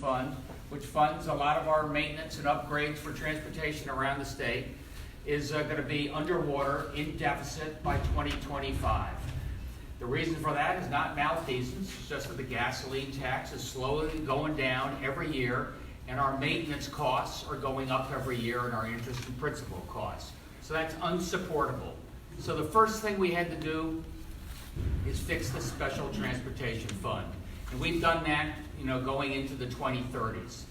Fund, which funds a lot of our maintenance and upgrades for transportation around the state, is going to be underwater in deficit by 2025. The reason for that is not malfeasance, it's just that the gasoline tax is slowly going down every year, and our maintenance costs are going up every year, and our interest and principal costs. So that's unsupportable. So the first thing we had to do is fix the Special Transportation Fund. And we've done that, going into the 2030s.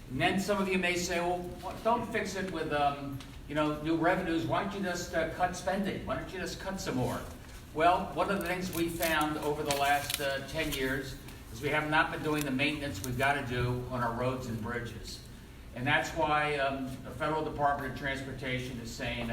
And then some of you may say, well, don't fix it with, new revenues. Why don't you just cut spending? Why don't you just cut some more? Well, one of the things we found over the last 10 years is we have not been doing the maintenance we've got to do on our roads and bridges. And that's why the Federal Department of Transportation is saying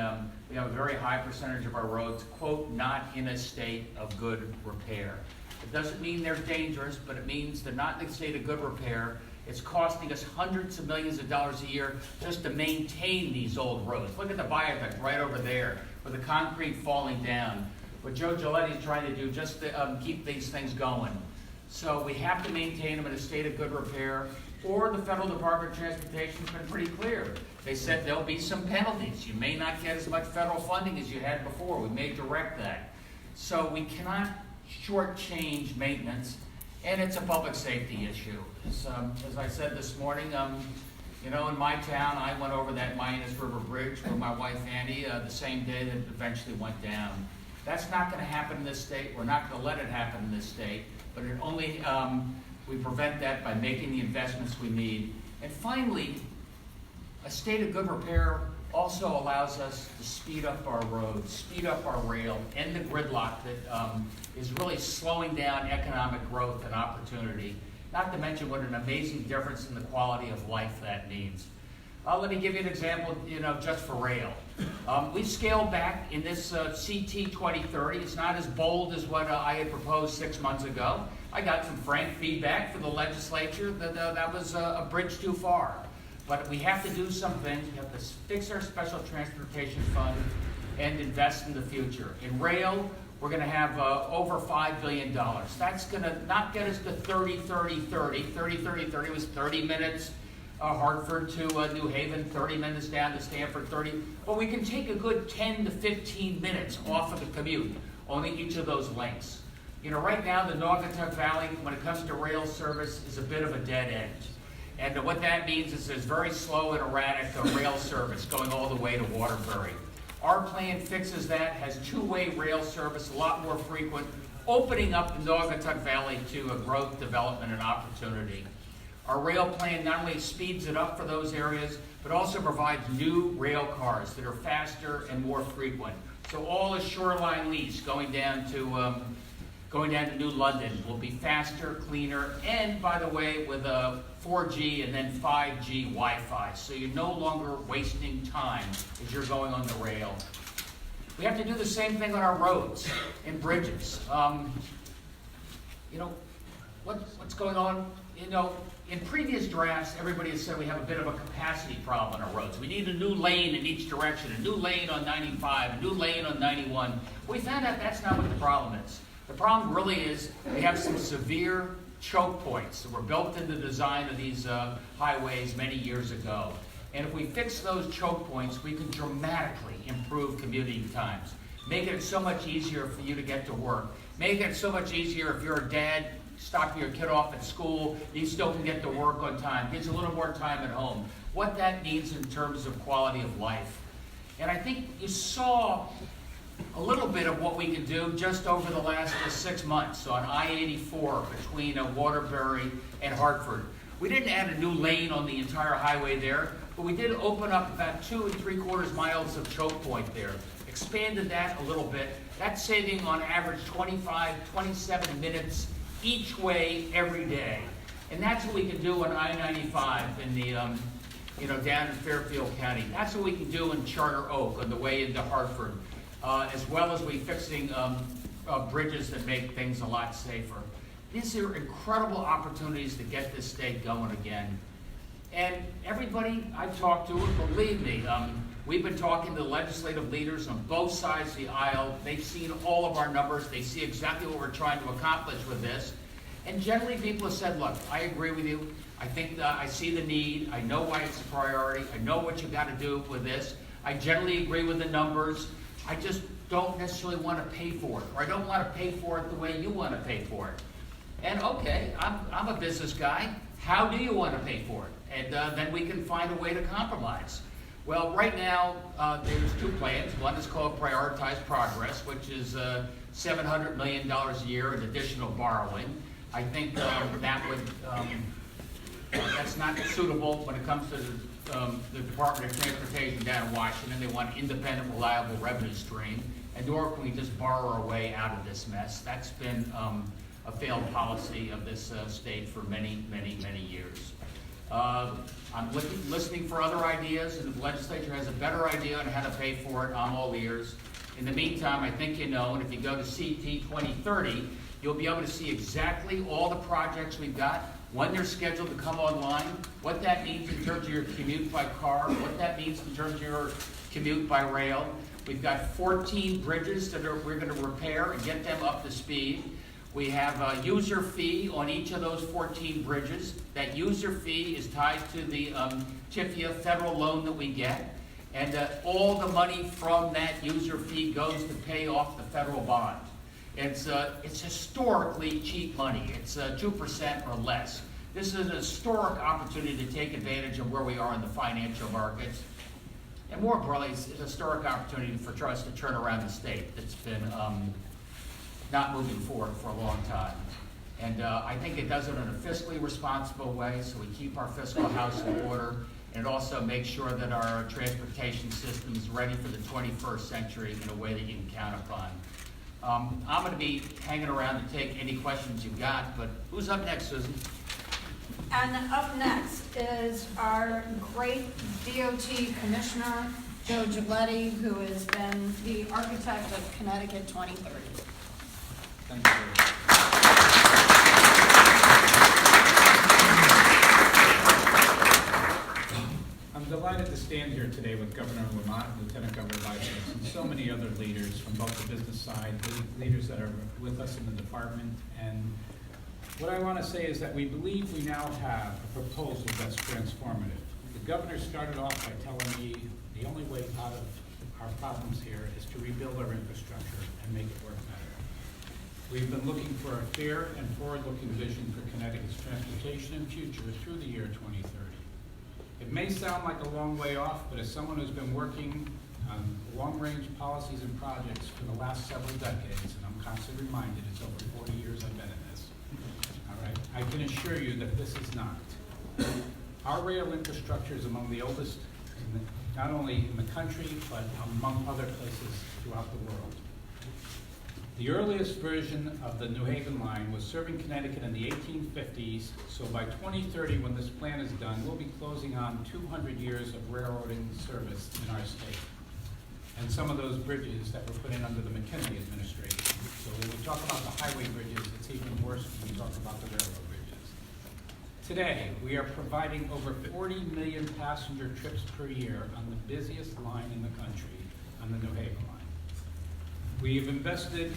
we have a very high percentage of our roads, quote, not in a state of good repair. It doesn't mean they're dangerous, but it means they're not in a state of good repair. It's costing us hundreds of millions of dollars a year just to maintain these old roads. Look at the viaduct right over there with the concrete falling down. What Joe Giletti's trying to do just to keep these things going. So we have to maintain them in a state of good repair, or the Federal Department of Transportation has been pretty clear. They said there'll be some penalties. You may not get as much federal funding as you had before. We may direct that. So we cannot shortchange maintenance, and it's a public safety issue. As I said this morning, in my town, I went over that Minus River Bridge with my wife Annie the same day that it eventually went down. That's not going to happen in this state. We're not going to let it happen in this state, but it only we prevent that by making the investments we need. And finally, a state of good repair also allows us to speed up our roads, speed up our rail, end the gridlock that is really slowing down economic growth and opportunity, not to mention what an amazing difference in the quality of life that means. Let me give you an example, just for rail. We've scaled back in this CT 2030. It's not as bold as what I had proposed 6 months ago. I got some frank feedback from the legislature that that was a bridge too far. But we have to do some things. We have to fix our Special Transportation Fund and invest in the future. In rail, we're going to have over $5 billion. That's going to not get us to 30-30-30. 30-30-30 was 30 minutes. Hartford to New Haven, 30 minutes down to Stanford, 30. But we can take a good 10 to 15 minutes off of the commute on each of those lengths. Right now, the Naugatuck Valley, when it comes to rail service, is a bit of a dead end. And what that means is there's very slow and erratic rail service going all the way to Waterbury. Our plan fixes that, has two-way rail service, a lot more frequent, opening up the Naugatuck Valley to a growth, development, and opportunity. Our rail plan not only speeds it up for those areas, but also provides new rail cars that are faster and more frequent. So all the shoreline lease going down to New London will be faster, cleaner, and by the way, with a 4G and then 5G Wi-Fi. So you're no longer wasting time as you're going on the rail. We have to do the same thing on our roads and bridges. What's going on? In previous drafts, everybody has said we have a bit of a capacity problem on our roads. We need a new lane in each direction, a new lane on 95, a new lane on 91. We found out that's not what the problem is. The problem really is we have some severe choke points that were built into the design of these highways many years ago. And if we fix those choke points, we can dramatically improve commuting times. Make it so much easier for you to get to work. Make it so much easier if you're a dad stopping your kid off at school, you still can get to work on time. Gives a little more time at home. What that means in terms of quality of life. And I think you saw a little bit of what we can do just over the last 6 months on I-84 between Waterbury and Hartford. We didn't add a new lane on the entire highway there, but we did open up about 2 3/4 miles of choke point there. Expanded that a little bit. That's saving on average 27 minutes each way every day. And that's what we can do on I-95 in the, down in Fairfield County. That's what we can do in Charter Oak on the way into Hartford, as well as we fixing bridges that make things a lot safer. These are incredible opportunities to get this state going again. And everybody I've talked to, believe me, we've been talking to legislative leaders on both sides of the aisle. They've seen all of our numbers. They see exactly what we're trying to accomplish with this. And generally people have said, look, I agree with you. I think I see the need. I know why it's a priority. I know what you got to do with this. I generally agree with the numbers. I just don't necessarily want to pay for it, or I don't want to pay for it the way you want to pay for it. And okay, I'm a business guy. How do you want to pay for it? And then we can find a way to compromise. Well, right now, there's two plans. One is called Prioritize Progress, which is $700 million a year in additional borrowing. I think that would, that's not suitable when it comes to the Department of Transportation down in Washington. They want independent, reliable revenue stream, and nor can we just borrow our way out of this mess. That's been a failed policy of this state for many, many, many years. I'm listening for other ideas, and if the legislature has a better idea on how to pay for it, I'm all ears. In the meantime, I think you know, and if you go to CT 2030, you'll be able to see exactly all the projects we've got, when they're scheduled to come online, what that means in terms of your commute by car, what that means in terms of your commute by rail. We've got 14 bridges that we're going to repair and get them up to speed. We have a user fee on each of those 14 bridges. That user fee is tied to the TIFIA federal loan that we get. And all the money from that user fee goes to pay off the federal bond. It's historically cheap money. It's 2% or less. This is an historic opportunity to take advantage of where we are in the financial markets. And more broadly, it's a historic opportunity for us to turn around the state that's been not moving forward for a long time. And I think it does it in a fiscally responsible way, so we keep our fiscal house in order, and it also makes sure that our transportation system is ready for the 21st century in a way that you can count upon. I'm going to be hanging around to take any questions you've got, but who's up next, Susan? And up next is our great DOT Commissioner, Joe Giletti, who has been the architect of Connecticut 2030. Thank you. I'm delighted to stand here today with Governor Lamont, Lieutenant Governor Vice, and so many other leaders from both the business side, leaders that are with us in the department. And what I want to say is that we believe we now have a proposal that's transformative. The governor started off by telling me the only way out of our problems here is to rebuild our infrastructure and make it work better. We've been looking for a fair and forward-looking vision for Connecticut's transportation and future through the year 2030. It may sound like a long way off, but as someone who's been working on long-range policies and projects for the last several decades, and I'm constantly reminded it's over 40 years I've been in this, all right, I can assure you that this is not. Our rail infrastructure is among the oldest, not only in the country, but among other places throughout the world. The earliest version of the New Haven line was serving Connecticut in the 1850s, so by 2030, when this plan is done, we'll be closing on 200 years of railroading service in our state. And some of those bridges that were put in under the McKinley administration. So when we talk about the highway bridges, it's even worse when we talk about the railroad bridges. Today, we are providing over 40 million passenger trips per year on the busiest line in the country, on the New Haven line. We've invested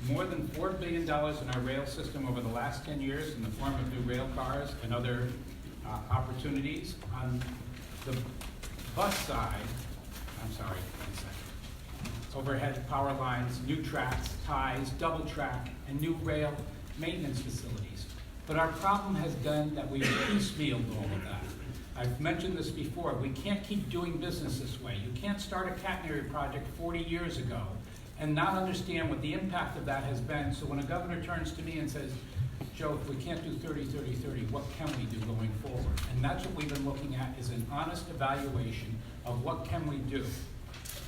more than $4 billion in our rail system over the last 10 years in the form of new rail cars and other opportunities. On the bus side, I'm sorry, 1 second. Overhead power lines, new tracks, ties, double track, and new rail maintenance facilities. But our problem has been that we've piecemealed all of that. I've mentioned this before. We can't keep doing business this way. You can't start a catenary project 40 years ago and not understand what the impact of that has been. So when a governor turns to me and says, Joe, if we can't do 30, 30, 30, what can we do going forward? And that's what we've been looking at, is an honest evaluation of what can we do.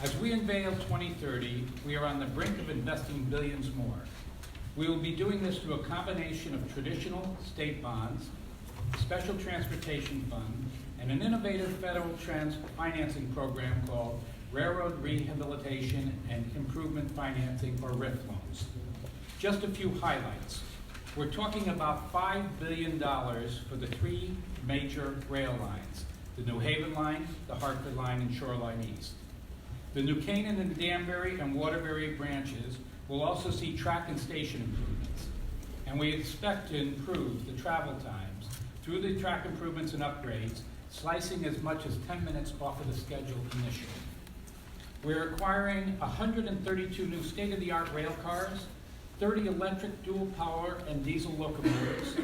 As we unveil 2030, we are on the brink of investing billions more. We will be doing this through a combination of traditional state bonds, special transportation fund, and an innovative federal financing program called Railroad Rehabilitation and Improvement Financing, or RIF loans. Just a few highlights. We're talking about $5 billion for the 3 major rail lines: the New Haven line, the Hartford line, and Shoreline East. The New Canaan and Danbury and Waterbury branches will also see track and station improvements. And we expect to improve the travel times through the track improvements and upgrades, slicing as much as 10 minutes off of the schedule initially. We're acquiring 132 new state-of-the-art rail cars, 30 electric dual power and diesel locomotives.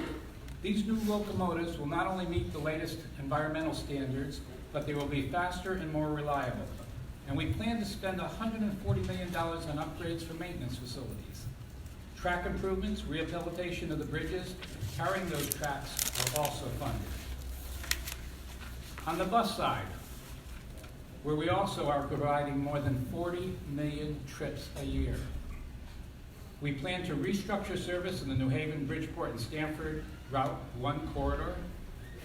These new locomotives will not only meet the latest environmental standards, but they will be faster and more reliable. And we plan to spend $140 million on upgrades for maintenance facilities. Track improvements, rehabilitation of the bridges, carrying those tracks are also funded. On the bus side, where we also are providing more than 40 million trips a year, we plan to restructure service in the New Haven, Bridgeport, and Stamford Route 1 corridor.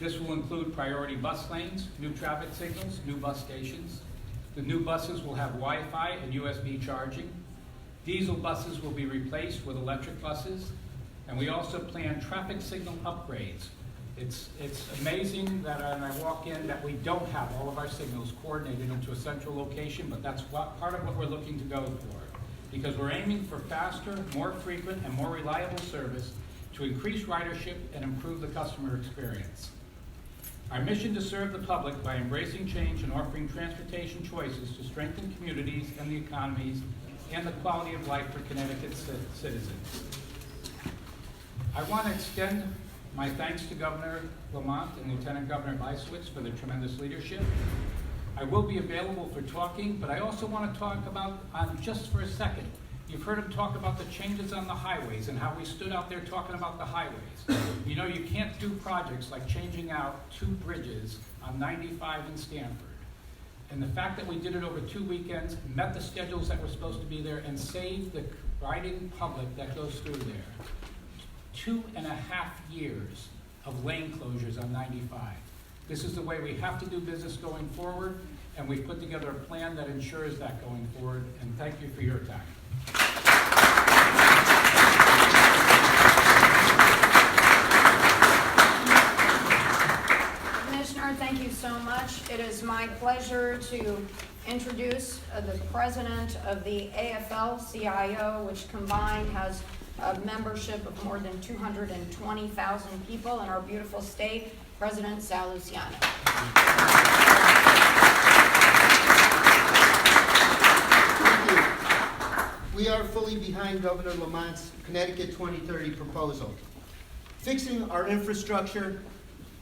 This will include priority bus lanes, new traffic signals, new bus stations. The new buses will have Wi-Fi and USB charging. Diesel buses will be replaced with electric buses. And we also plan traffic signal upgrades. It's amazing that when I walk in that we don't have all of our signals coordinated into a central location, but that's part of what we're looking to go for. Because we're aiming for faster, more frequent, and more reliable service to increase ridership and improve the customer experience. Our mission to serve the public by embracing change and offering transportation choices to strengthen communities and the economies and the quality of life for Connecticut citizens. I want to extend my thanks to Governor Lamont and Lieutenant Governor Biswitz for their tremendous leadership. I will be available for talking, but I also want to talk about, just for a second, you've heard him talk about the changes on the highways and how we stood out there talking about the highways. You know, you can't do projects like changing out 2 bridges on 95 in Stamford. And the fact that we did it over 2 weekends, met the schedules that were supposed to be there, and saved the riding public that goes through there. 2.5 years of lane closures on 95. This is the way we have to do business going forward, and we've put together a plan that ensures that going forward, and thank you for your time. Commissioner, thank you so much. It is my pleasure to introduce the president of the AFL-CIO, which combined has a membership of more than 220,000 people in our beautiful state, President Sal Luciano. Thank you. We are fully behind Governor Lamont's Connecticut 2030 proposal. Fixing our infrastructure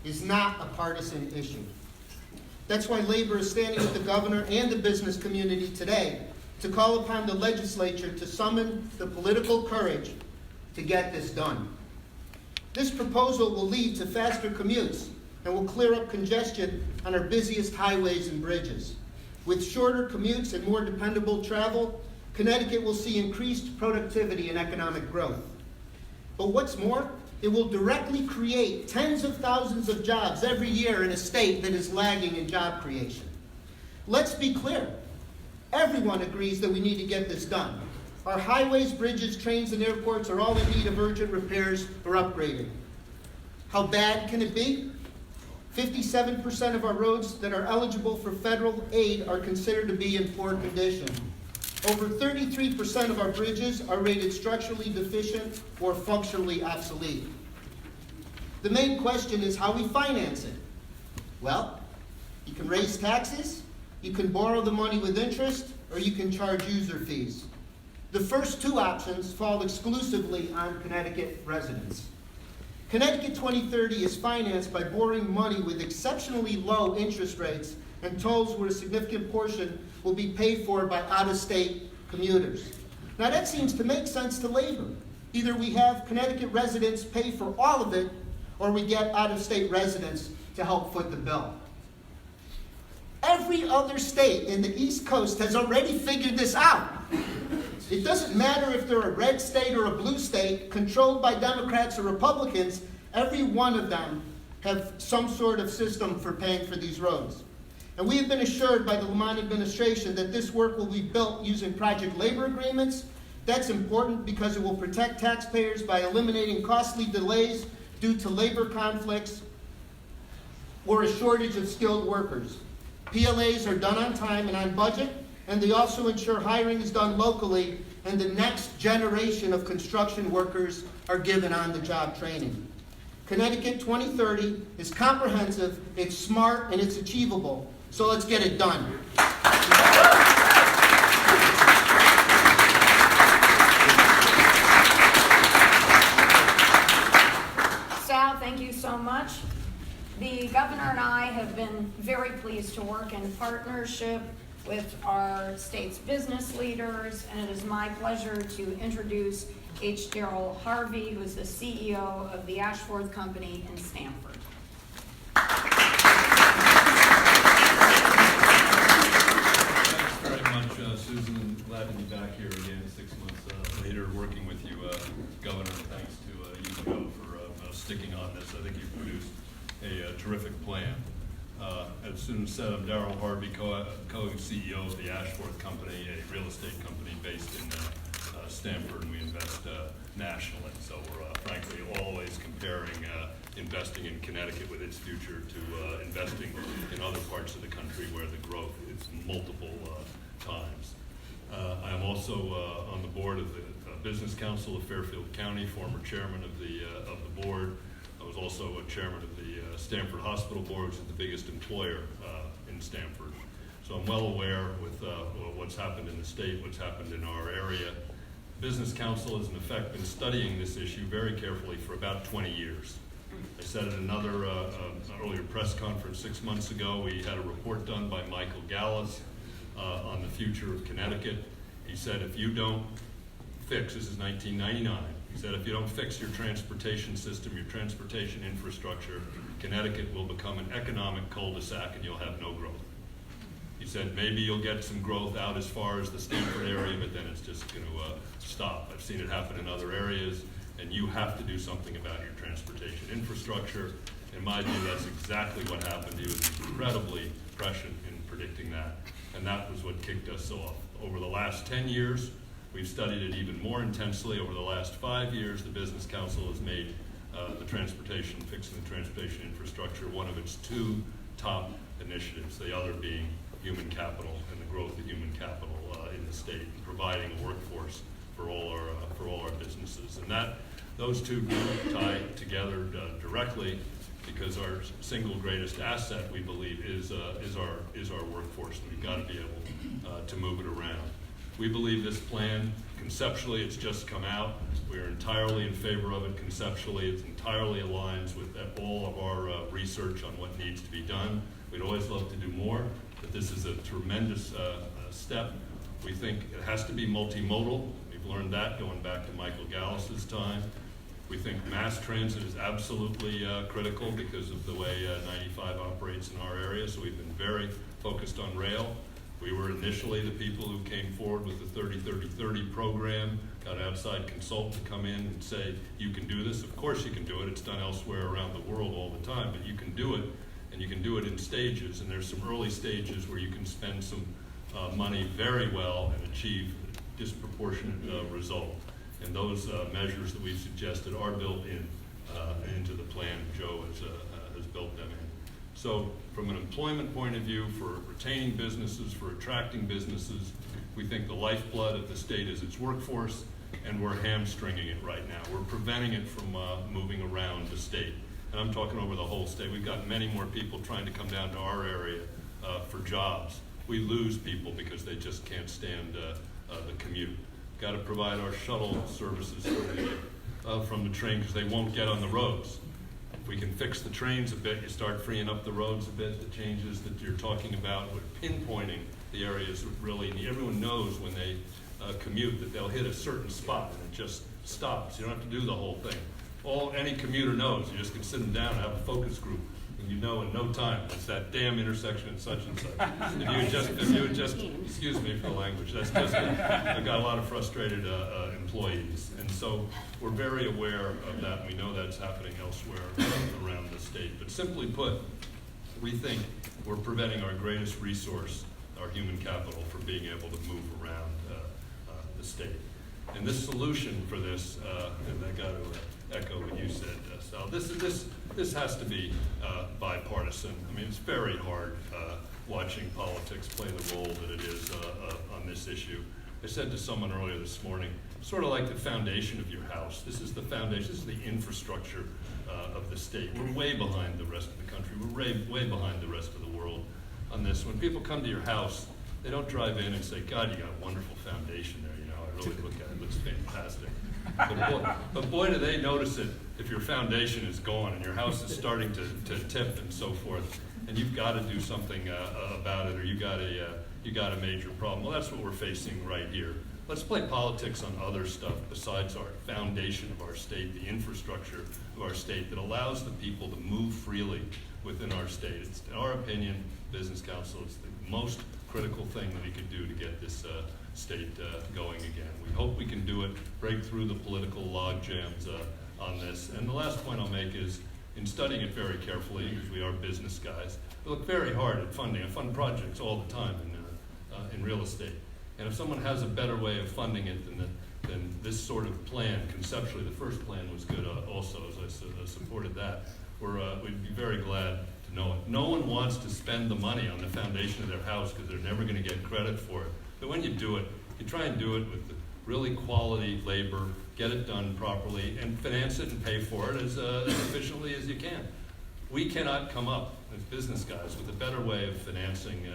is not a partisan issue. That's why labor is standing with the governor and the business community today to call upon the legislature to summon the political courage to get this done. This proposal will lead to faster commutes and will clear up congestion on our busiest highways and bridges. With shorter commutes and more dependable travel, Connecticut will see increased productivity and economic growth. But what's more, it will directly create tens of thousands of jobs every year in a state that is lagging in job creation. Let's be clear. Everyone agrees that we need to get this done. Our highways, bridges, trains, and airports are all in need of urgent repairs or upgrading. How bad can it be? 57% of our roads that are eligible for federal aid are considered to be in poor condition. Over 33% of our bridges are rated structurally deficient or functionally obsolete. The main question is how we finance it. Well, you can raise taxes, you can borrow the money with interest, or you can charge user fees. The first 2 options fall exclusively on Connecticut residents. Connecticut 2030 is financed by borrowing money with exceptionally low interest rates and tolls where a significant portion will be paid for by out-of-state commuters. Now that seems to make sense to labor. Either we have Connecticut residents pay for all of it, or we get out-of-state residents to help foot the bill. Every other state in the East Coast has already figured this out. It doesn't matter if they're a red state or a blue state, controlled by Democrats or Republicans, every one of them have some sort of system for paying for these roads. And we have been assured by the Lamont administration that this work will be built using project labor agreements. That's important because it will protect taxpayers by eliminating costly delays due to labor conflicts or a shortage of skilled workers. PLAs are done on time and on budget, and they also ensure hiring is done locally and the next generation of construction workers are given on-the-job training. Connecticut 2030 is comprehensive, it's smart, and it's achievable. So let's get it done. Sal, thank you so much. The governor and I have been very pleased to work in partnership with our state's business leaders, and it is my pleasure to introduce H. Darrell Harvey, who is the CEO of the Ashford Company in Stamford. Thanks very much, Susan, and glad to be back here again 6 months later working with you, Governor. Thanks to you, Joe, for sticking on this. I think you've produced a terrific plan. As Susan said, I'm Darrell Harvey, co-CEO of the Ashford Company, a real estate company based in Stamford, and we invest nationally. So we're frankly always comparing investing in Connecticut with its future to investing in other parts of the country where the growth is multiple times. I'm also on the board of the Business Council of Fairfield County, former chairman of the board. I was also a chairman of the Stamford Hospital Board, which is the biggest employer in Stamford. So I'm well aware with what's happened in the state, what's happened in our area. Business Council has in effect been studying this issue very carefully for about 20 years. I said at another earlier press conference 6 months ago, we had a report done by Michael Gallas on the future of Connecticut. He said, if you don't fix, this is 1999, he said, if you don't fix your transportation system, your transportation infrastructure, Connecticut will become an economic cul-de-sac and you'll have no growth. He said, maybe you'll get some growth out as far as the Stamford area, but then it's just going to stop. I've seen it happen in other areas, and you have to do something about your transportation infrastructure. In my view, that's exactly what happened. He was incredibly prescient in predicting that, and that was what kicked us off. Over the last 10 years, we've studied it even more intensely. Over the last 5 years, the Business Council has made fixing the transportation infrastructure one of its 2 top initiatives, the other being human capital and the growth of human capital in the state, and providing a workforce for all our businesses. And those 2 do tie together directly, because our single greatest asset, we believe, is our workforce, and we've got to be able to move it around. We believe this plan, conceptually, it's just come out. We're entirely in favor of it conceptually. It entirely aligns with all of our research on what needs to be done. We'd always love to do more, but this is a tremendous step. We think it has to be multimodal. We've learned that going back to Michael Gallas's time. We think mass transit is absolutely critical because of the way 95 operates in our area, so we've been very focused on rail. We were initially the people who came forward with the 30-30-30 program, got an outside consultant to come in and say, you can do this. Of course you can do it. It's done elsewhere around the world all the time, but you can do it, and you can do it in stages, and there's some early stages where you can spend some money very well and achieve a disproportionate result. And those measures that we've suggested are built into the plan. Joe has built them in. So from an employment point of view, for retaining businesses, for attracting businesses, we think the lifeblood of the state is its workforce, and we're hamstringing it right now. We're preventing it from moving around the state. And I'm talking over the whole state. We've got many more people trying to come down to our area for jobs. We lose people because they just can't stand the commute. Got to provide our shuttle services from the train because they won't get on the roads. If we can fix the trains a bit, you start freeing up the roads a bit, the changes that you're talking about, we're pinpointing the areas that really need. Everyone knows when they commute that they'll hit a certain spot and it just stops. You don't have to do the whole thing. Any commuter knows. You just can sit them down and have a focus group, and you know in no time it's that damn intersection at such and such. If you would just, excuse me for the language, that's just I've got a lot of frustrated employees, and so we're very aware of that, and we know that's happening elsewhere around the state. But simply put, we think we're preventing our greatest resource, our human capital, from being able to move around the state. And this solution for this, and I got to echo what you said, Sal, this has to be bipartisan. I mean, it's very hard watching politics play the role that it is on this issue. I said to someone earlier this morning, sort of like the foundation of your house. This is the foundation, this is the infrastructure of the state. We're way behind the rest of the country. We're way behind the rest of the world on this. When people come to your house, they don't drive in and say, God, you got a wonderful foundation there. You know, I really look at it, it looks fantastic. But boy, do they notice it if your foundation is gone and your house is starting to tip and so forth, and you've got to do something about it, or you got a major problem. Well, that's what we're facing right here. Let's play politics on other stuff besides our foundation of our state, the infrastructure of our state that allows the people to move freely within our state. It's, in our opinion, Business Council, it's the most critical thing that we could do to get this state going again. We hope we can do it, break through the political log jams on this. And the last point I'll make is, in studying it very carefully, because we are business guys, we look very hard at funding. I fund projects all the time in real estate. And if someone has a better way of funding it than this sort of plan, conceptually, the first plan was good also, as I supported that, we'd be very glad to know it. No one wants to spend the money on the foundation of their house because they're never going to get credit for it. But when you do it, you try and do it with the really quality labor, get it done properly, and finance it and pay for it as efficiently as you can. We cannot come up, as business guys, with a better way of financing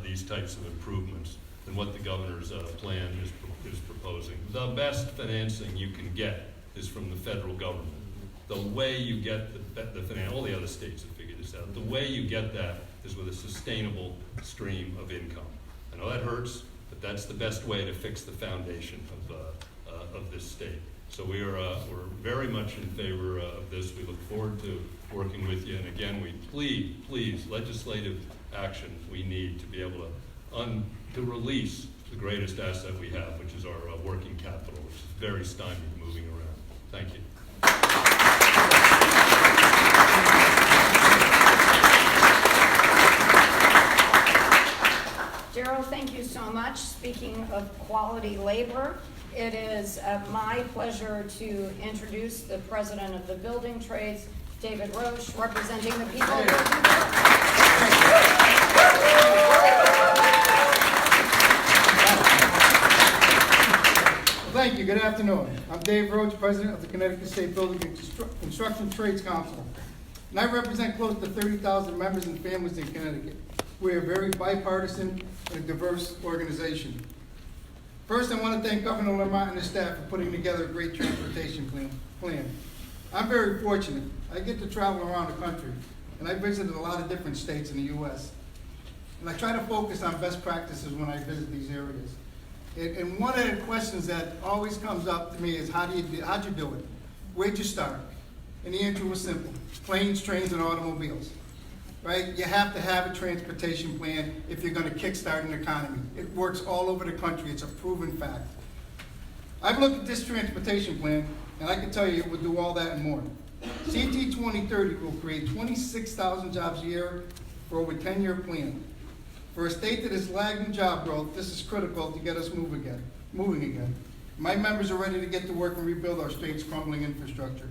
these types of improvements than what the governor's plan is proposing. The best financing you can get is from the federal government. The way you get the finance, all the other states have figured this out, the way you get that is with a sustainable stream of income. I know that hurts, but that's the best way to fix the foundation of this state. So we're very much in favor of this. We look forward to working with you. And again, we please, legislative action we need to be able to release the greatest asset we have, which is our working capital, which is very stymied moving around. Thank you. Daryl, thank you so much. Speaking of quality labor, it is my pleasure to introduce the president of the building trades, David Roche, representing the people of Thank you. Good afternoon. I'm Dave Roach, president of the Connecticut State Building and Construction Trades Council, and I represent close to 30,000 members and families in Connecticut. We're a very bipartisan and a diverse organization. First, I want to thank Governor Lamont and his staff for putting together a great transportation plan. I'm very fortunate. I get to travel around the country, and I visited a lot of different states in the U.S. And I try to focus on best practices when I visit these areas. And one of the questions that always comes up to me is, how'd you do it? Where'd you start? And the answer was simple: planes, trains, and automobiles. Right? You have to have a transportation plan if you're going to kickstart an economy. It works all over the country. It's a proven fact. I've looked at this transportation plan, and I can tell you it would do all that and more. CT 2030 will create 26,000 jobs a year for over a 10-year plan. For a state that is lagging job growth, this is critical to get us moving again. My members are ready to get to work and rebuild our state's crumbling infrastructure.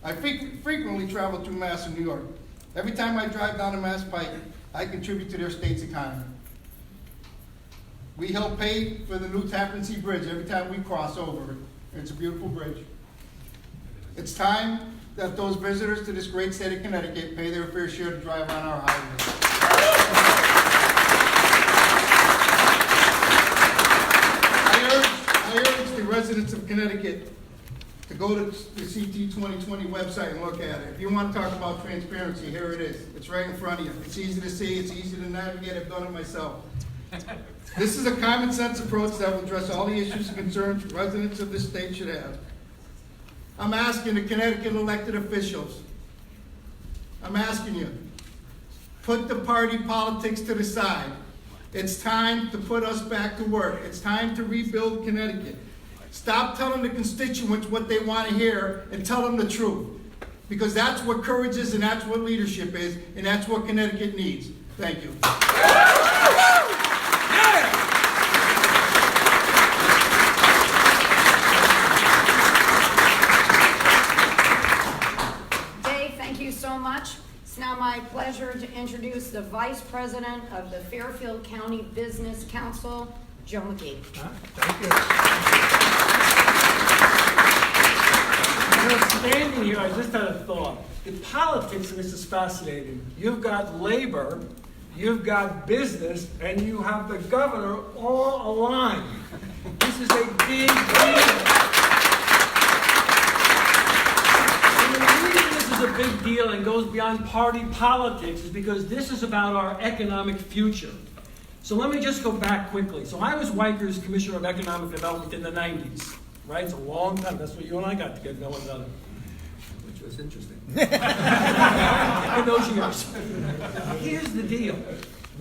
I frequently travel through Mass and New York. Every time I drive down the Mass Pike, I contribute to their state's economy. We help pay for the new Tappan Zee Bridge every time we cross over it. It's a beautiful bridge. It's time that those visitors to this great state of Connecticut pay their fair share to drive on our highways. I urge the residents of Connecticut to go to the CT 2020 website and look at it. If you want to talk about transparency, here it is. It's right in front of you. It's easy to see, it's easy to navigate. I've done it myself. This is a common sense approach that will address all the issues and concerns residents of this state should have. I'm asking the Connecticut elected officials, I'm asking you, put the party politics to the side. It's time to put us back to work. It's time to rebuild Connecticut. Stop telling the constituents what they want to hear and tell them the truth. Because that's what courage is, and that's what leadership is, and that's what Connecticut needs. Thank you. Dave, thank you so much. It's now my pleasure to introduce the Vice President of the Fairfield County Business Council, Joe McGee. Thank you. Standing here, I just had a thought. In politics, and this is fascinating, you've got labor, you've got business, and you have the governor all aligned. This is a big deal. And the reason this is a big deal and goes beyond party politics is because this is about our economic future. So let me just go back quickly. So I was Weiker's Commissioner of Economic Development in the 90s, right? It's a long time. That's what you and I got to get to know one another, which was interesting. In those years. Here's the deal.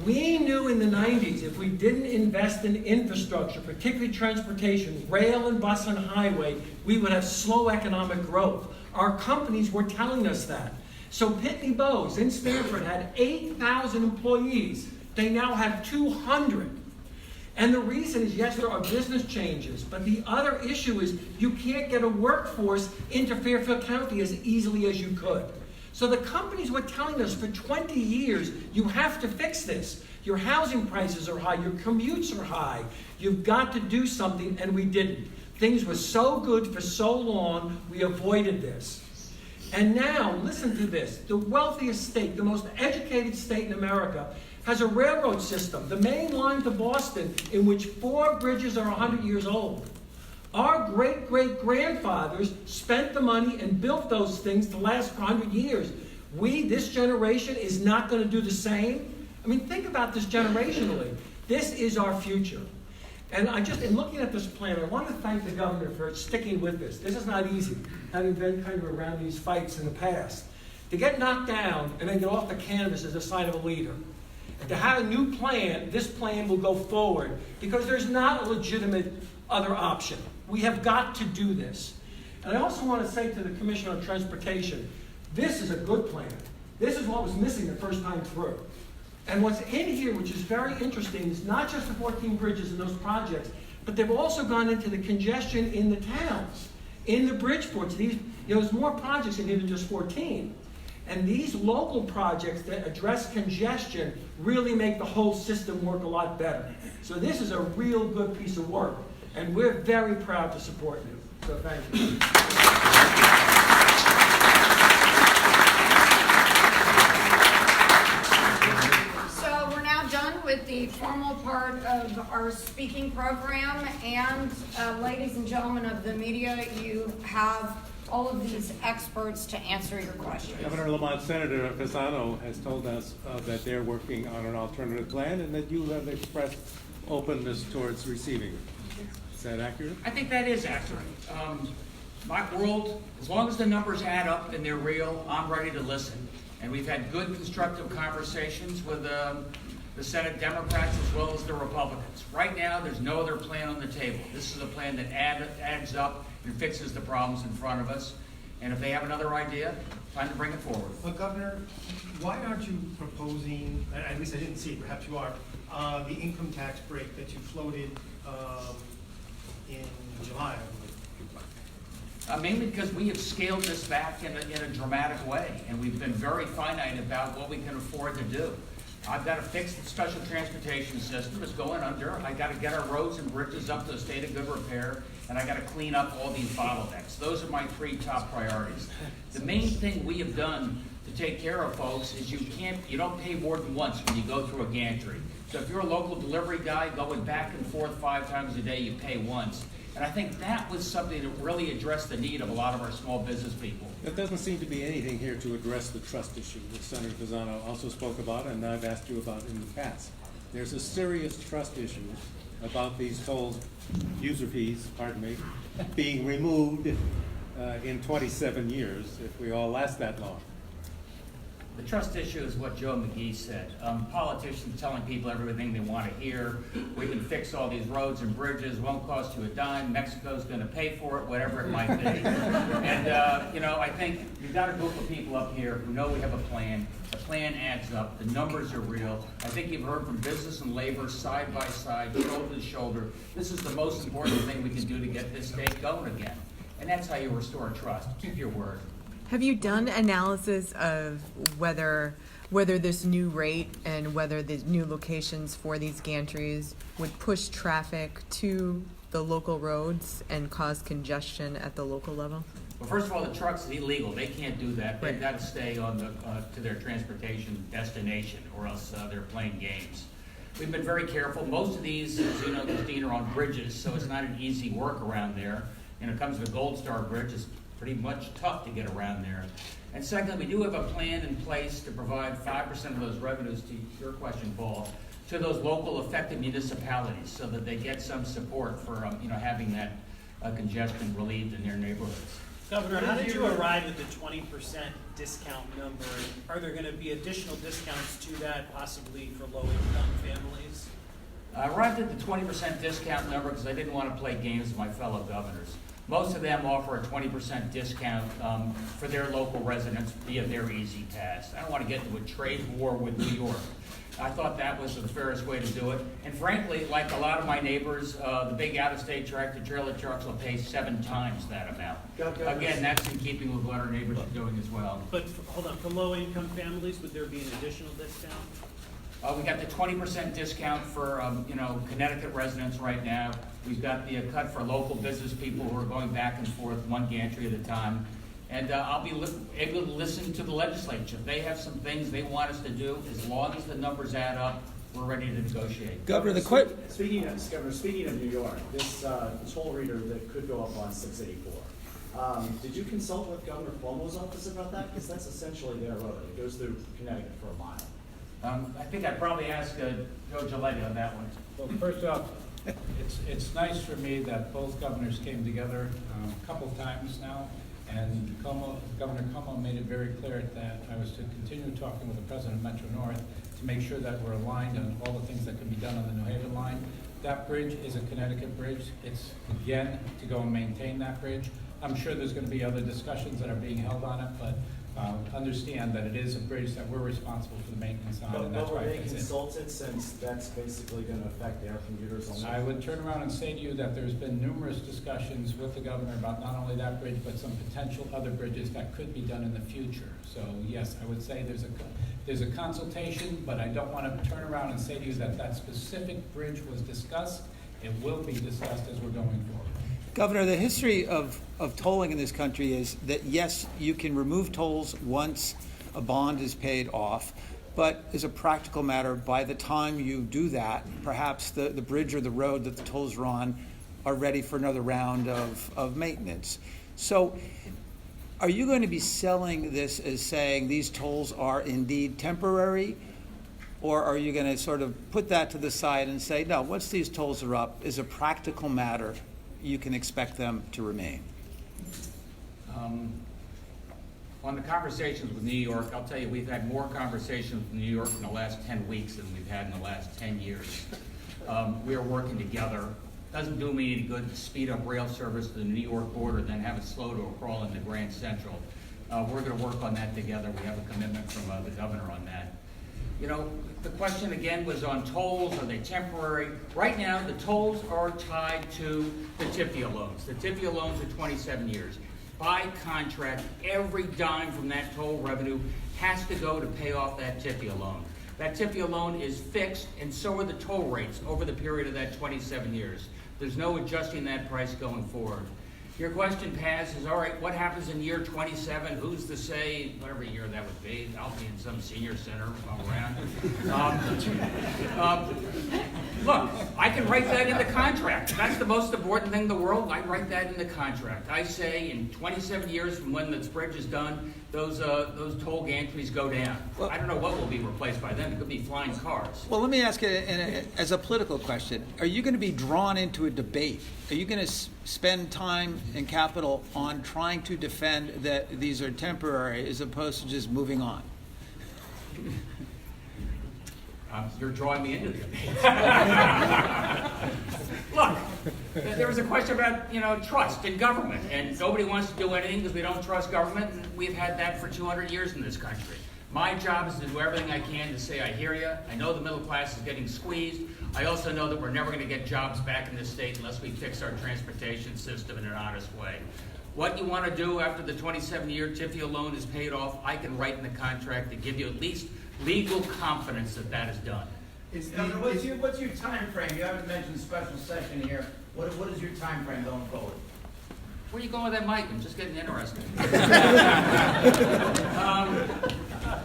We knew in the 90s if we didn't invest in infrastructure, particularly transportation, rail and bus and highway, we would have slow economic growth. Our companies were telling us that. So Pitney Bowes in Stanford had 8,000 employees. They now have 200. And the reason is, yes, there are business changes, but the other issue is you can't get a workforce into Fairfield County as easily as you could. So the companies were telling us for 20 years, you have to fix this. Your housing prices are high, your commutes are high. You've got to do something, and we didn't. Things were so good for so long, we avoided this. And now, listen to this. The wealthiest state, the most educated state in America, has a railroad system, the main line to Boston, in which 4 bridges are 100 years old. Our great-great-grandfathers spent the money and built those things to last for 100 years. We, this generation, is not going to do the same. I mean, think about this generationally. This is our future. And in looking at this plan, I want to thank the governor for sticking with this. This is not easy, having been kind of around these fights in the past. To get knocked down and then get off the canvas is a sign of a leader. And to have a new plan, this plan will go forward because there's not a legitimate other option. We have got to do this. And I also want to say to the Commissioner on Transportation, this is a good plan. This is what was missing the first time through. And what's in here, which is very interesting, is not just the 14 bridges and those projects, but they've also gone into the congestion in the towns, in the Bridgeports. There's more projects in here than just 14. And these local projects that address congestion really make the whole system work a lot better. So this is a real good piece of work, and we're very proud to support you. So thank you. So we're now done with the formal part of our speaking program, and ladies and gentlemen of the media, you have all of these experts to answer your questions. Governor Lamont, Senator Fasano has told us that they're working on an alternative plan and that you have expressed openness towards receiving it. Is that accurate? I think that is accurate. My world, as long as the numbers add up and they're real, I'm ready to listen. And we've had good constructive conversations with the Senate Democrats as well as the Republicans. Right now, there's no other plan on the table. This is a plan that adds up and fixes the problems in front of us. And if they have another idea, time to bring it forward. But Governor, why aren't you proposing, at least I didn't see it, perhaps you are, the income tax break that you floated in July, I believe? Mainly because we have scaled this back in a dramatic way, and we've been very finite about what we can afford to do. I've got to fix the special transportation system. It's going under. I got to get our roads and bridges up to a state of good repair, and I got to clean up all these bottlenecks. Those are my 3 top priorities. The main thing we have done to take care of folks is you don't pay more than once when you go through a gantry. So if you're a local delivery guy going back and forth 5 times a day, you pay once. And I think that was something that really addressed the need of a lot of our small business people. There doesn't seem to be anything here to address the trust issue that Senator Fasano also spoke about and I've asked you about in the past. There's a serious trust issue about these toll user fees, being removed in 27 years, if we all last that long. The trust issue is what Joe McGee said. Politicians telling people everything they want to hear. We can fix all these roads and bridges, won't cost you a dime. Mexico's going to pay for it, whatever it might be. And, I think you've got a group of people up here who know we have a plan. The plan adds up. The numbers are real. I think you've heard from business and labor side by side, shoulder to shoulder. This is the most important thing we can do to get this state going again. And that's how you restore trust. Keep your word. Have you done analysis of whether whether this new rate and whether the new locations for these gantries would push traffic to the local roads and cause congestion at the local level? Well, first of all, the truck's illegal. They can't do that. They've Right. got to stay on the, to their transportation destination, or else they're playing games. We've been very careful. Most of these, as you know, Christine, are on bridges, so it's not an easy work around there. And it comes to the Gold Star Bridge, it's pretty much tough to get around there. And secondly, we do have a plan in place to provide 5% of those revenues, to your question, Paul, to those local affected municipalities, so that they get some support for, having that congestion relieved in their neighborhoods. Governor, how did you arrive at the 20% discount number? Are there going to be additional discounts to that, possibly for low-income families? I arrived at the 20% discount number because I didn't want to play games with my fellow governors. Most of them offer a 20% discount for their local residents via their Easy Pass. I don't want to get into a trade war with New York. I thought that was the fairest way to do it. And frankly, like a lot of my neighbors, the big out-of-state tractor-trailer trucks will pay 7 times that amount. Again, that's in keeping with what our neighbors are doing as well. But, hold on, for low-income families, would there be an additional discount? We got the 20% discount for, Connecticut residents right now. We've got the cut for local business people who are going back and forth, one gantry at a time. And I'll be able to listen to the legislature. They have some things they want us to do. As long as the numbers add up, we're ready to negotiate. Governor, speaking of New York, this toll reader that could go up on 684. Did you consult with Governor Cuomo's office about that? Because that's essentially their road. It goes through Connecticut for a mile. I think I'd probably ask Joe Giletti on that one. Well, first off, it's nice for me that both governors came together a couple of times now, and Governor Cuomo made it very clear that I was to continue talking with the president of Metro North to make sure that we're aligned on all the things that can be done on the New Haven line. That bridge is a Connecticut bridge. It's, again, to go and maintain that bridge. I'm sure there's going to be other discussions that are being held on it, but understand that it is a bridge that we're responsible for the maintenance on, and that's why But were they it's in. consulted, since that's basically going to affect their commuters on I would turn around and say to you that there's been numerous discussions with the governor about not only that bridge, but some potential other bridges that could be done in the future. So yes, I would say there's a consultation, but I don't want to turn around and say to you that that specific bridge was discussed. It will be discussed as we're going forward. Governor, the history of tolling in this country is that, yes, you can remove tolls once a bond is paid off, but as a practical matter, by the time you do that, perhaps the bridge or the road that the tolls are on are ready for another round of maintenance. So are you going to be selling this as saying these tolls are indeed temporary, or are you going to sort of put that to the side and say, no, once these tolls are up, as a practical matter, you can expect them to remain? On the conversations with New York, I'll tell you, we've had more conversations with New York in the last 10 weeks than we've had in the last 10 years. We are working together. Doesn't do me any good to speed up rail service to the New York border, then have it slow to a crawl into Grand Central. We're going to work on that together. We have a commitment from the governor on that. You know, the question again was on tolls. Are they temporary? Right now, the tolls are tied to the TIFIA loans. The TIFIA loans are 27 years. By contract, every dime from that toll revenue has to go to pay off that TIFIA loan. That TIFIA loan is fixed, and so are the toll rates over the period of that 27 years. There's no adjusting that price going forward. Your question, Paz, is, all right, what happens in year 27? Who's to say, whatever year that would be? I'll be in some senior center while around. Look, I can write that in the contract. That's the most important thing in the world. I write that in the contract. I say in 27 years from when this bridge is done, those toll gantries go down. Well, I don't know what will be replaced by then. It could be flying cars. Well, let me ask you as a political question. Are you going to be drawn into a debate? Are you going to spend time and capital on trying to defend that these are temporary as opposed to just moving on? You're drawing me into it. Look, there was a question about, trust in government, and nobody wants to do anything because we don't trust government, and we've had that for 200 years in this country. My job is to do everything I can to say I hear you. I know the middle class is getting squeezed. I also know that we're never going to get jobs back in this state unless we fix our transportation system in an honest way. What you want to do after the 27-year TIFIA loan is paid off, I can write in the contract to give you at least legal confidence that that is done. Governor, what's your time frame? You haven't mentioned special session here. What is your time frame going forward? Where are you going with that mic? I'm just getting interested.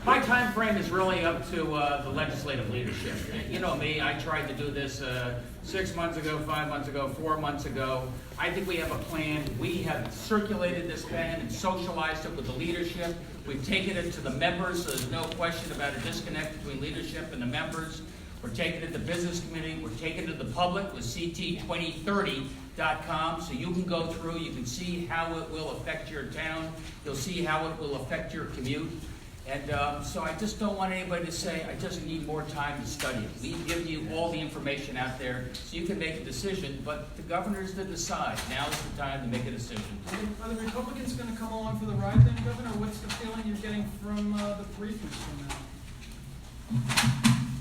My time frame is really up to the legislative leadership. You know me, I tried to do this 6 months ago, 5 months ago, 4 months ago. I think we have a plan. We have circulated this plan and socialized it with the leadership. We've taken it to the members, so there's no question about a disconnect between leadership and the members. We're taking it to the business committee. We're taking it to the public with CTNewsJunkie.com, so you can go through, you can see how it will affect your town. You'll see how it will affect your commute. And so I just don't want anybody to say, I just need more time to study it. We've given you all the information out there so you can make a decision, but the governor's to decide. Now's the time to make a decision. Are the Republicans going to come along for the ride then, Governor? What's the feeling you're getting from the briefings from them?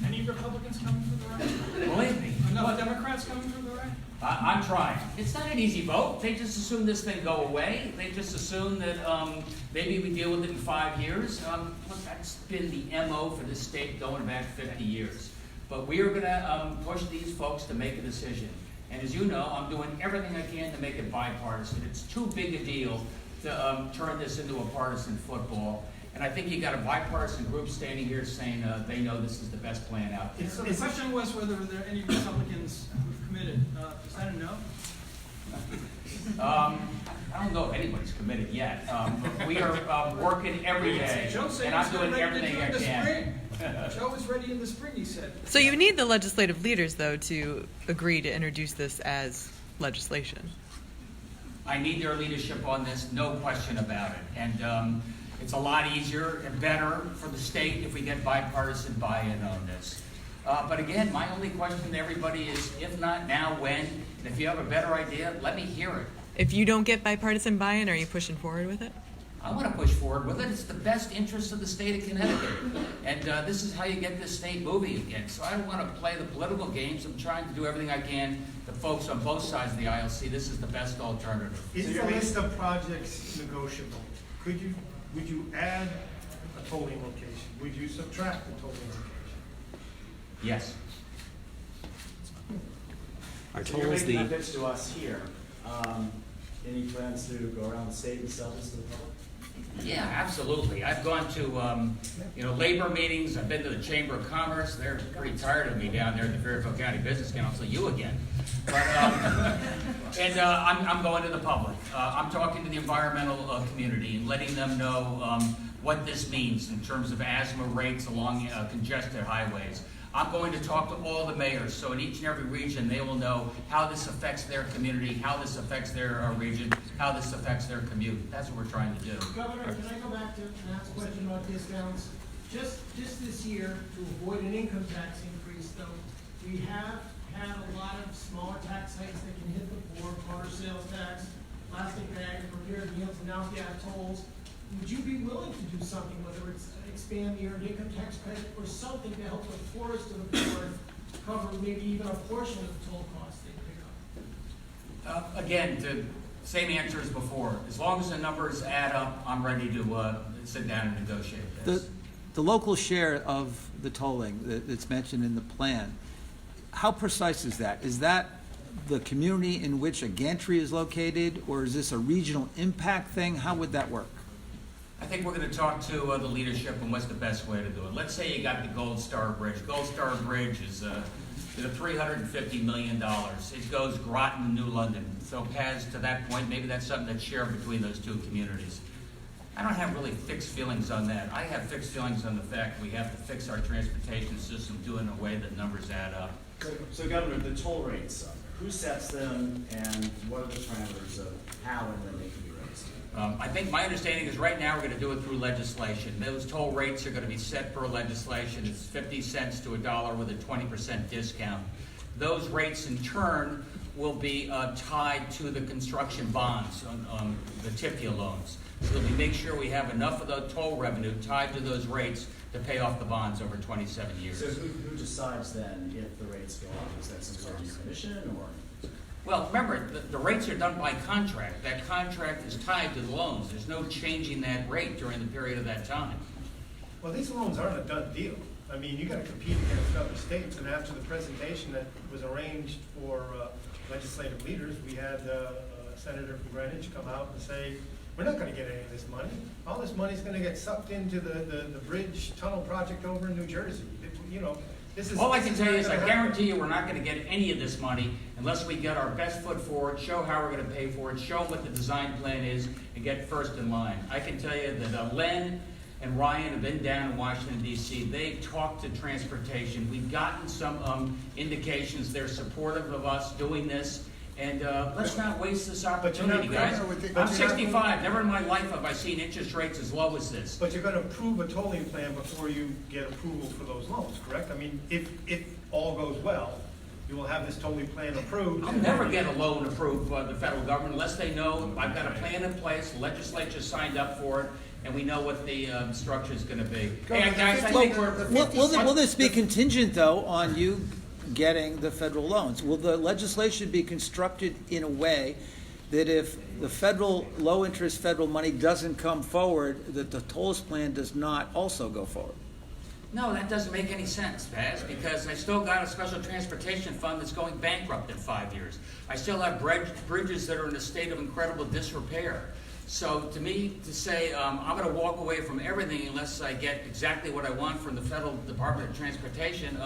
Any Republicans coming for the ride? Believe me. Enough Democrats coming for the ride? I'm trying. It's not an easy vote. They just assume this thing go away. They just assume that maybe we deal with it in 5 years. Look, that's been the MO for this state going back 50 years. But we are going to push these folks to make a decision. And as you know, I'm doing everything I can to make it bipartisan. It's too big a deal to turn this into a partisan football. And I think you got a bipartisan group standing here saying they know this is the best plan out there. So the question was whether there are any Republicans who've committed. Is that a no? I don't know if anybody's committed yet. But we are working every day, and I'm doing everything I can. Joe was ready in the spring, he said. So you need the legislative leaders, though, to agree to introduce this as legislation. I need their leadership on this, no question about it. And it's a lot easier and better for the state if we get bipartisan buy-in on this. But again, my only question to everybody is, if not now, when? And if you have a better idea, let me hear it. If you don't get bipartisan buy-in, are you pushing forward with it? I want to push forward with it. It's the best interest of the state of Connecticut. And this is how you get this state moving again. So I don't want to play the political games. I'm trying to do everything I can to folks on both sides of the aisle see this is the best alternative. Is the list of projects negotiable? Would you add a tolling location? Would you subtract a tolling location? Yes. So you're making that pitch to us here. Any plans to go around the state and sell this to the public? Yeah, absolutely. I've gone to labor meetings. I've been to the Chamber of Commerce. They're pretty tired of me down there at the Fairfield County Business Council. You again. But, I'm going to the public. I'm talking to the environmental community and letting them know what this means in terms of asthma rates along congested highways. I'm going to talk to all the mayors, so in each and every region, they will know how this affects their community, how this affects their region, how this affects their commute. That's what we're trying to do. Governor, can I go back to Matt's question about discounts? Just this year, to avoid an income tax increase, though, we have had a lot of smaller tax hikes that can hit the poor, car sales tax, plastic bag, prepared meals, and now we have tolls. Would you be willing to do something, whether it's expand the earned income tax credit or something to help the poorest of the poor cover maybe even a portion of the toll costs they pick up? Again, the same answer as before. As long as the numbers add up, I'm ready to sit down and negotiate this. The local share of the tolling that's mentioned in the plan, how precise is that? Is that the community in which a gantry is located, or is this a regional impact thing? How would that work? I think we're going to talk to the leadership and what's the best way to do it. Let's say you got the Gold Star Bridge. Gold Star Bridge is $350 million. It goes Groton, New London. So Paz, to that point, maybe that's something that's shared between those two communities. I don't have really fixed feelings on that. I have fixed feelings on the fact we have to fix our transportation system, do it in a way that numbers add up. So Governor, the toll rates, who sets them and what are the parameters of how and when they can be raised? I think my understanding is right now we're going to do it through legislation. Those toll rates are going to be set per legislation. It's 50 cents to $1 with a 20% discount. Those rates in turn will be tied to the construction bonds on the TIFIA loans. So we make sure we have enough of the toll revenue tied to those rates to pay off the bonds over 27 years. So who decides then if the rates go up? Is that some sort of commission or? Well, remember, the rates are done by contract. That contract is tied to the loans. There's no changing that rate during the period of that time. Well, these loans aren't a done deal. I mean, you gotta compete against other states, and after the presentation that was arranged for legislative leaders, we had a senator from Greenwich come out and say, we're not gonna get any of this money. All this money's gonna get sucked into the bridge tunnel project over in New Jersey. You know, this is. All I can this is tell you not is I gonna happen. guarantee you we're not gonna get any of this money unless we get our best foot forward, show how we're gonna pay for it, show what the design plan is, and get first in line. I can tell you that Len and Ryan have been down in Washington DC. They've talked to transportation. We've gotten some indications they're supportive of us doing this. And let's not waste this opportunity, guys. I'm 65. Never in my life have I seen interest rates as low as this. But you're gonna approve a tolling plan before you get approval for those loans, correct? I mean, if all goes well, you will have this tolling plan approved. I'll never get a loan approved by the federal government unless they know I've got a plan in place, the legislature signed up for it, and we know what the structure is gonna be. Hey, guys, I think we're. Will this be contingent, though, on you getting the federal loans? Will the legislation be constructed in a way that if the federal, low-interest federal money doesn't come forward, that the tolls plan does not also go forward? No, that doesn't make any sense, Paz, because I still got a special transportation fund that's going bankrupt in 5 years. I still have bridges that are in a state of incredible disrepair. So to me, to say I'm going to walk away from everything unless I get exactly what I want from the Federal Department of Transportation,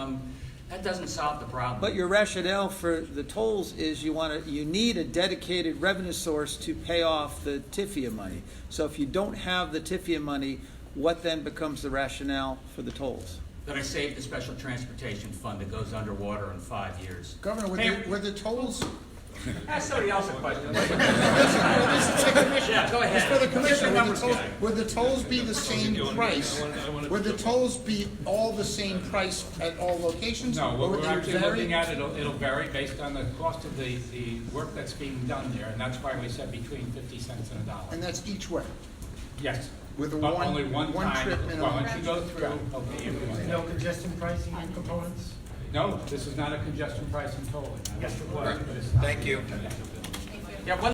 that doesn't solve the problem. But your rationale for the tolls is you need a dedicated revenue source to pay off the TIFIA money. So if you don't have the TIFIA money, what then becomes the rationale for the tolls? That I saved the special transportation fund that goes underwater in 5 years. Governor, were the tolls? Ask somebody else a question. This is the commission. Yeah, go ahead. It's for the commission. Get the numbers guy. Would the tolls be the same price? Would the tolls be all the same price at all locations? No, or what would we're they actually vary? looking at, it'll vary based on the cost of the work that's being done there, and that's why we said between 50 cents and $1. And that's each way? Yes. With a But one- only one one time. trip and Well, a- once you go through, okay, everyone. No congestion pricing components? No, this is not a congestion pricing tolling. Yes, it But was. it's not. Thank you. Yeah, one